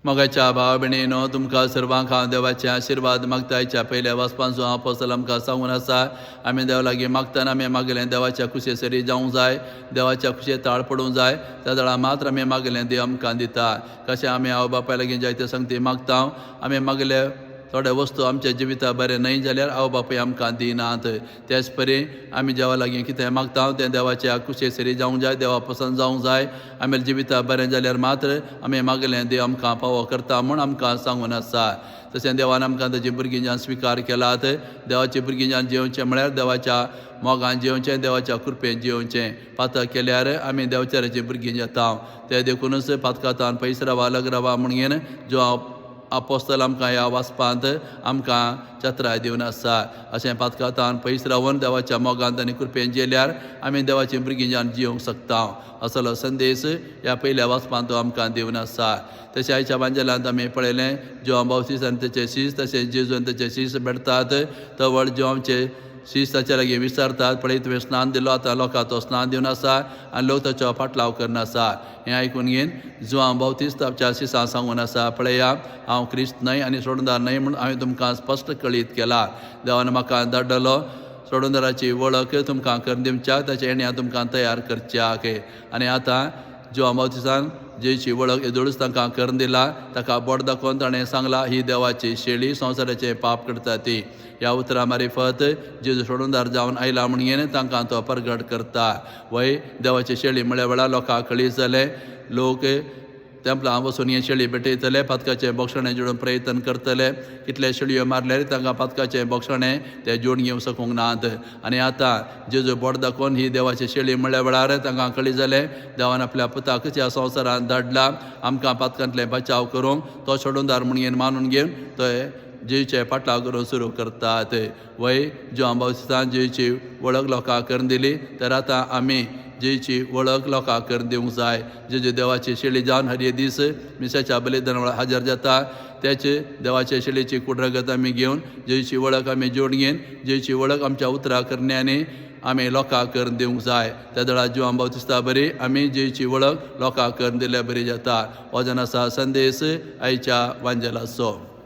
मोगाच्या भाव भयणीनो तुमकां सर्वांक हांव देवाचे आशिर्वाद मागतायच्या पयल्या वचपाचो हांव अपोस्तल आमकां सांगून आसा आमी देवा लागीं मागतना आमी मागलें देवाच्या कुशे सरी जावंक जाय देवाच्या कुशे ताळ पडूंक जाय त्या वेळा मात्र आमी मागलें देव आमकां दिता कशें आमी हांव बापाय लागीं जायते संगती मागता आमी मागले थोडे वस्तू आमच्या जिविता बरें न्हय जाल्यार आवय बापूय आमकां दिनात तेच परी आमी देवा लागीं कितें मागता तें देवाच्या कुशे सरी जावंक जाय देवा पसंद जावंक जाय आमी जिविता बरें जाल्यार मात्र आमी मागलें देव आमकां फावो करता म्हूण आमकां सांगून आसा तशें देवान आमकां ताची भुरगीं ज्यान स्विकार केलात देवाची भुरगीं ज्यान जिवचें म्हळ्यार देवाच्या मोगान जिवचें देवाच्या कृपेन जिवचें पातक केल्यार आमी देवचाराची भुरगीं जाता ते देखूनच पातकांतान पयस रावा लग रावा म्हणून जो अपोस्तल आमकां ह्या वाचपांत आमकां चत्राय दिवन आसा अशें पातकांतान पयस रावन देवाच्या मोगांत आनी कृपेन जेल्यार आमी देवाची भुरगीं जावन जिवंक शकता असलो संदेश ह्या पयल्या वाचपांत आमकां दिवन आसा तशें आयच्या बांजेलांत आमी पळयलें जो बावतीस आनी तेचे शीस तशेंच जेजून तेचे शीस भेटतात तवळ जो आमचे शीस ताचे लागीं विचारतात पळय तुवें स्नान दिलो आतां लोकां तो स्नान दिवन आसा आनी लोक ताचो फाटलाव करनासा हें आयकून घेवन जो हांव बावतिस्ताच्या शिसा सांगून आसा पळया हांव क्रिस्त न्हय आनी सोडूनदार न्हय म्हूण हांवें तुमकां स्पश्ट कळीत केला देवान म्हाका धाडलो सोडूनदाराची वळख तुमकां करून दिवच्याक ताचे येण्यां तुमकां तयार करच्याक आनी आतां जो बावतिसान जेची वळख येदोळूच तांकां करून दिला ताका बोट दाखोवन ताणें सांगला ही देवाची शेळी संवसाराचें पाप करता ती ह्या उतरा मारिफत जेजू सोडूनदार जावन आयला म्हणून तांकां तो प्रगट करता वय देवाची शेळी म्हळ्या वेळार लोकांक कळीत जालें लोक तेंपलां वचून हे शेळी भेटयतले पातकाचें बोक्षणें जोडून प्रयत्न करतले कितले शेळयो मारल्यार तांकां पातकाचें बोक्षणें ते जोडून घेवंक सकूंक नात आनी आतां जेजू बोट दाखोवन ही देवाची शेळी म्हळ्या वेळार तांकां कळीत जालें देवान आपल्या पुताक ह्या संवसारांत धाडला आमकां पातकांतलें बचाव करूंक तो सोडूनदार म्हणून मानून घेवन तो जेचे फाटलाव करून सुरू करतात वय जो बावतिस्तान जेची वळख लोकांक करून दिली तर आतां आमी जेची वळख लोकांक करून दिवंक जाय जेजू देवाची शेळी जावन हर दीस मिसाच्या बलिदान वेळार हजर जाता त्याचे देवाचे शेळीची कुडरगत आमी घेवन जेची वळख आमी जोड घेवन जेची वळख आमच्या उतरा करण्यांनी आमी लोकांक करून दिवंक जाय त्या वेळार जो बावतिस्ता बरी आमी जेची वळख लोकांक करून दिल्यार बरी जाता हो जन आसा संदेश आयच्या वांजेलाचो